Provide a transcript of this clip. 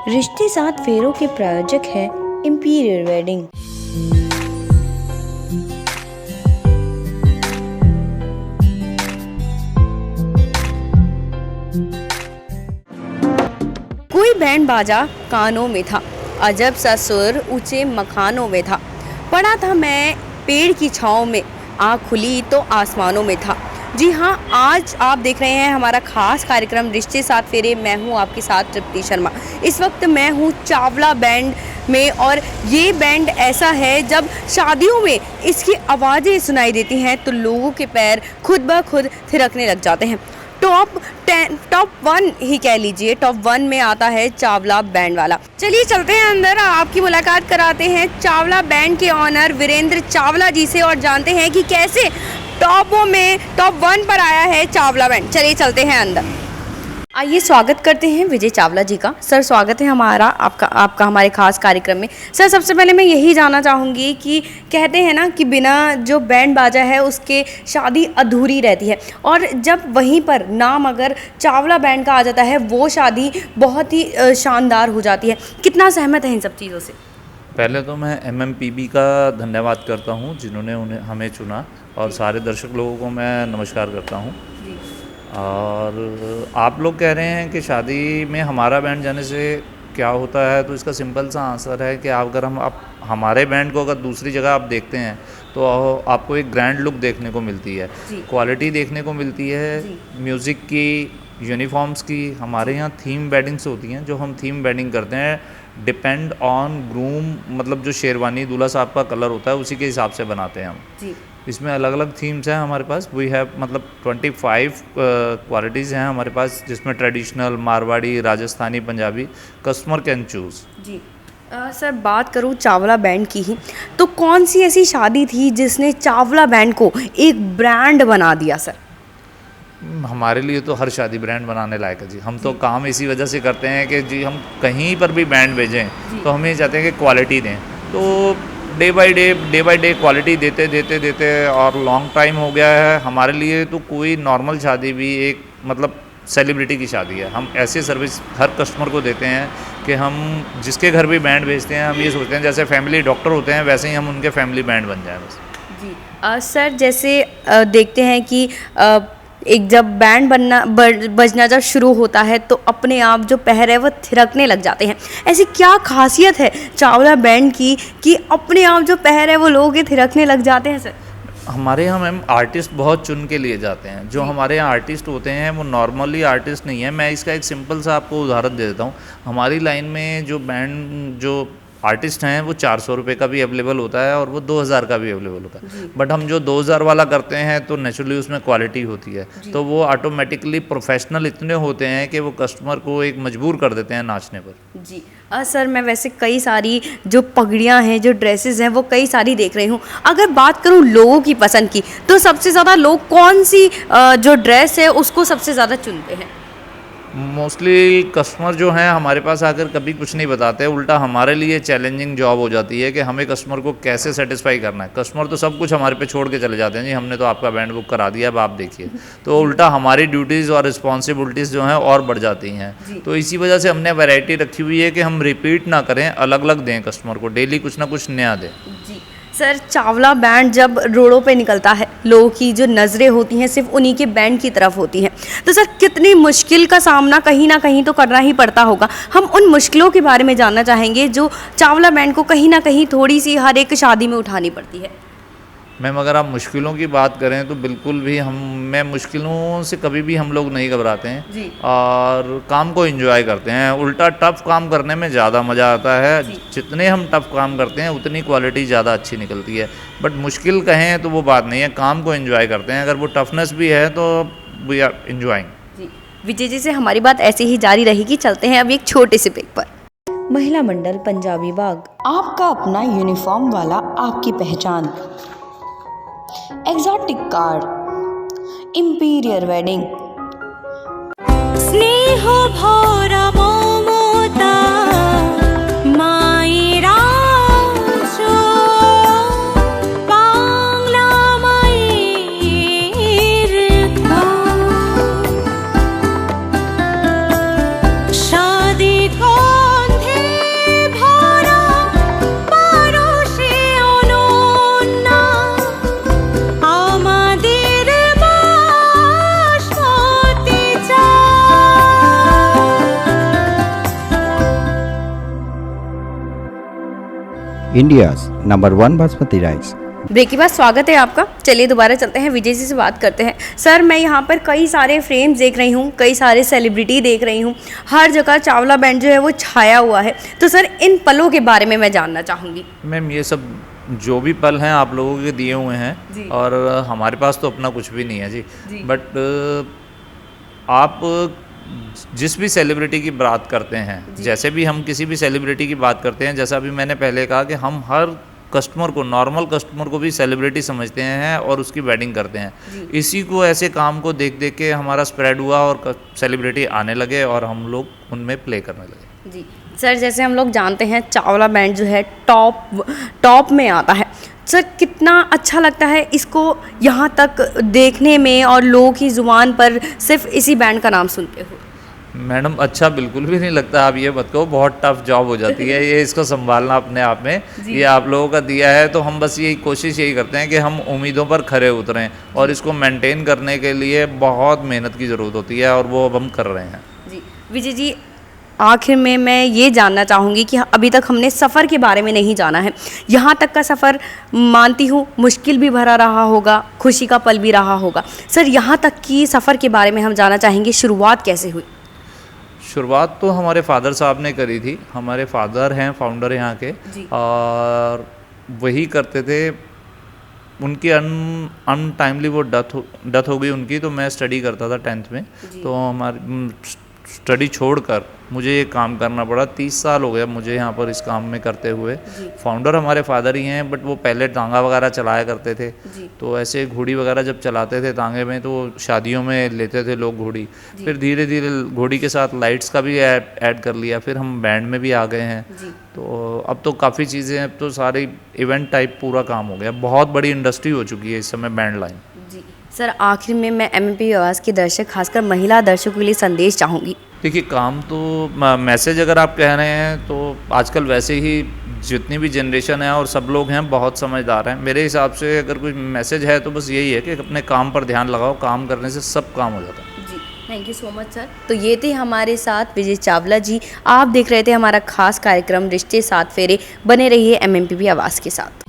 रिश्ते सात फेरों के प्रायोजक हैं इंपीरियर वेडिंग। कोई बैंड बाजा कानों में था, अजब सा सुर ऊंचे मकानों में था। पड़ा था मैं पेड़ की छाँव में, आँख खुली तो आसमानों में था। जी हाँ, आज आप देख रहे हैं हमारा खास कार्यक्रम रिश्ते सात फेरे। मैं हूँ आपके साथ तृप्ति शर्मा। इस वक्त मैं हूँ चावला बैंड में, और ये बैंड ऐसा है जब शादियों में इसकी आवाज़ें सुनाई देती हैं तो लोगों के पैर खुद ब खुद थिरकने लग जाते हैं। टॉप 1 ही कह लीजिए, टॉप 1 में आता है चावला बैंड वाला। चलिए चलते हैं अंदर, आपकी मुलाकात कराते हैं चावला बैंड के ऑनर वीरेंद्र चावला जी से और जानते हैं कि कैसे टॉप 1 पर आया है चावला बैंड। चलिए चलते हैं अंदर। आइए स्वागत करते हैं विजय चावला जी का। सर स्वागत है आपका हमारे खास कार्यक्रम में। सर सबसे पहले मैं यही जानना चाहूँगी कि कहते हैं ना कि बिना जो बैंड बाजा है उसके शादी अधूरी रहती है, और जब वहीं पर नाम अगर चावला बैंड का आ जाता है वो शादी बहुत ही शानदार हो जाती है। कितना सहमत है इन सब चीज़ों से? पहले तो मैं MMPB का धन्यवाद करता हूँ जिन्होंने हमें चुना, और सारे दर्शक लोगों को मैं नमस्कार करता हूँ। और आप लोग कह रहे हैं कि शादी में हमारा बैंड जाने से क्या होता है, तो इसका सिंपल सा आंसर है कि अगर आप हमारे बैंड को अगर दूसरी जगह आप देखते हैं तो आपको एक ग्रैंड लुक देखने को मिलती है, क्वालिटी देखने को मिलती है, म्यूज़िक की, यूनिफॉर्म्स की। हमारे यहाँ थीम वेडिंग्स होती हैं, जो हम थीम वेडिंग करते हैं डिपेंड ऑन ग्रूम, मतलब जो शेरवानी दूल्हा साहब का कलर होता है उसी के हिसाब से बनाते हैं हम। इसमें अलग अलग थीम्स हैं हमारे पास। वी हैव मतलब 25 क्वालिटीज़ हैं हमारे पास, जिसमें traditional, Marwari, Rajasthani, Punjabi, customer can choose. जी सर बात करूँ चावला बैंड की ही, तो कौन सी ऐसी शादी थी जिसने चावला बैंड को एक ब्रांड बना दिया? सर हमारे लिए तो हर शादी ब्रांड बनाने लायक है जी। हम तो काम इसी वजह से करते हैं कि जी हम कहीं पर भी बैंड भेजें तो हम ये चाहते हैं कि क्वालिटी दें। तो डे बाय डे क्वालिटी देते और लॉन्ग टाइम हो गया है हमारे लिए। तो कोई नॉर्मल शादी भी एक मतलब सेलिब्रिटी की शादी है। हम ऐसे सर्विस हर कस्टमर को देते हैं कि हम जिसके घर भी बैंड भेजते हैं हम ये सोचते हैं जैसे फैमिली डॉक्टर होते हैं वैसे ही हम उनके फैमिली बैंड बन जाएं बस। जी सर जैसे देखते हैं कि एक जब बैंड बजना जब शुरू होता है तो अपने आप जो पैर है वो थिरकने लग जाते हैं। ऐसी क्या खासियत है चावला बैंड की कि अपने आप जो पैर है वो लोगों के थिरकने लग जाते हैं? सर हमारे यहाँ मैम आर्टिस्ट बहुत चुन के लिए जाते हैं। जो हमारे यहाँ आर्टिस्ट होते हैं वो नॉर्मली आर्टिस्ट नहीं है। मैं इसका एक सिंपल सा आपको उदाहरण दे देता हूँ। हमारी लाइन में जो बैंड जो आर्टिस्ट हैं वो 400 रुपये का भी अवेलेबल होता है और वो 2000 का भी अवेलेबल होता है। बट हम जो 2000 वाला करते हैं तो नेचुरली उसमें क्वालिटी होती है, तो वो ऑटोमेटिकली प्रोफेशनल इतने होते हैं कि वो कस्टमर को एक मजबूर कर देते हैं नाचने पर। जी सर मैं वैसे कई सारी जो पगड़ियाँ हैं, जो ड्रेसेस हैं वो कई सारी देख रही हूँ। अगर बात करूँ लोगों की पसंद की तो सबसे ज़्यादा लोग कौन सी जो ड्रेस है उसको सबसे ज़्यादा चुनते हैं? मोस्टली कस्टमर जो हैं हमारे पास आकर कभी कुछ नहीं बताते, उल्टा हमारे लिए चैलेंजिंग जॉब हो जाती है कि हमें कस्टमर को कैसे सेटिस्फाई करना है। कस्टमर तो सब कुछ हमारे पे छोड़ के चले जाते हैं, जी हमने तो आपका बैंड बुक करा दिया अब आप देखिए। तो उल्टा हमारी ड्यूटीज़ और रिस्पॉन्सिबिलिटीज़ जो हैं और बढ़ जाती हैं। तो इसी वजह से हमने वैरायटी रखी हुई है कि हम रिपीट ना करें, अलग अलग दें कस्टमर को, डेली कुछ ना कुछ नया दें। जी सर चावला बैंड जब रोडों पे निकलता है लोगों की जो नज़रें होती हैं सिर्फ उन्हीं के बैंड की तरफ होती हैं, तो सर कितनी मुश्किल का सामना कहीं ना कहीं तो करना ही पड़ता होगा। हम उन मुश्किलों के बारे में जानना चाहेंगे जो चावला बैंड को कहीं ना कहीं थोड़ी सी हर एक शादी में उठानी पड़ती है। मैम अगर आप मुश्किलों की बात करें तो बिल्कुल भी मैं मुश्किलों से कभी भी हम लोग नहीं घबराते हैं जी। और काम को एंजॉय करते हैं। उल्टा टफ़ काम करने में ज़्यादा मज़ा आता है। जितने हम टफ़ काम करते हैं उतनी क्वालिटी ज़्यादा अच्छी निकलती है। बट मुश्किल कहें तो वो बात नहीं है, काम को एंजॉय करते हैं। अगर वो टफनेस भी है तो वी आर एंजॉइंग। जी विजय जी से हमारी बात ऐसे ही जारी रहेगी। चलते हैं अभी एक छोटे से ब्रेक पर। महिला मंडल पंजाबी बाग, आपका अपना यूनिफॉर्म वाला, आपकी पहचान। Exotic card, imperial wedding. स्नेह भरा ममता मायरा बांग्ला मायर शादी कौन India's #1 बासमती राइस। ब्रेक के बाद स्वागत है आपका। चलिए दोबारा चलते हैं, विजय जी से बात करते हैं। सर, मैं यहाँ पर कई सारे फ्रेम्स देख रही हूँ, कई सारे सेलिब्रिटी देख रही हूँ, हर जगह चावला बैंड जो है वो छाया हुआ है। तो सर, इन पलों के बारे में मैं जानना चाहूँगी। मैम ये सब जो भी पल हैं आप लोगों के दिए हुए हैं जी। और हमारे पास तो अपना कुछ भी नहीं है जी। जी। बट आप जिस भी सेलिब्रिटी की बात करते हैं, जैसे भी हम किसी भी सेलिब्रिटी की बात करते हैं, जैसा अभी मैंने पहले कहा कि हम हर कस्टमर को, नॉर्मल कस्टमर को भी सेलिब्रिटी समझते हैं और उसकी वेडिंग करते हैं। इसी को, ऐसे काम को देख देख के हमारा स्प्रेड हुआ और सेलिब्रिटी आने लगे और हम लोग उनमें प्ले करने लगे। जी सर, जैसे हम लोग जानते हैं चावला बैंड जो है टॉप में आता है। सर, कितना अच्छा लगता है इसको यहाँ तक देखने में और लोगों की ज़ुबान पर सिर्फ इसी बैंड का नाम सुनते हो। मैडम अच्छा बिल्कुल भी नहीं लगता, आप ये मत कहो, बहुत टफ जॉब हो जाती है ये, इसको संभालना अपने आप में। ये आप लोगों का दिया है तो हम बस यही कोशिश यही करते हैं कि हम उम्मीदों पर खरे उतरें और इसको मेंटेन करने के लिए बहुत मेहनत की ज़रूरत होती है और वो अब हम कर रहे हैं। जी विजय जी, आखिर में मैं ये जानना चाहूँगी कि अभी तक हमने सफ़र के बारे में नहीं जाना है। यहाँ तक का सफ़र मानती हूँ मुश्किल भी भरा रहा होगा, खुशी का पल भी रहा होगा। सर, यहाँ तक की सफ़र के बारे में हम जानना चाहेंगे, शुरुआत कैसे हुई? शुरुआत तो हमारे फादर साहब ने करी थी। हमारे फादर हैं फाउंडर यहाँ के और वही करते थे। उनकी अनटाइमली वो डेथ हो गई उनकी, तो मैं स्टडी करता था 10th में। तो हमारी स्टडी छोड़कर मुझे ये काम करना पड़ा। 30 साल हो गया मुझे यहाँ पर इस काम में करते हुए। फाउंडर हमारे फादर ही हैं, बट वो पहले टांगा वगैरह चलाया करते थे। तो ऐसे घोड़ी वगैरह जब चलाते थे टांगे में, तो शादियों में लेते थे लोग घोड़ी। फिर धीरे धीरे घोड़ी के साथ लाइट्स का भी ऐड कर लिया। फिर हम बैंड में भी आ गए हैं। तो अब तो काफ़ी चीज़ें, अब तो सारी इवेंट टाइप पूरा काम हो गया। बहुत बड़ी इंडस्ट्री हो चुकी है इस समय बैंड लाइन। जी सर, आखिर में मैं MMP आवाज़ के दर्शक, खासकर महिला दर्शकों के लिए संदेश चाहूँगी। देखिए, काम तो मैसेज अगर आप कह रहे हैं तो आजकल वैसे ही जितनी भी जनरेशन है और सब लोग हैं बहुत समझदार हैं। मेरे हिसाब से अगर कोई मैसेज है तो बस यही है कि अपने काम पर ध्यान लगाओ, काम करने से सब काम हो जाता है। जी, thank you so much sir. तो ये थे हमारे साथ विजय चावला जी। आप देख रहे थे हमारा खास कार्यक्रम रिश्ते सात फेरे। बने रहिए MMPP आवाज़ के साथ।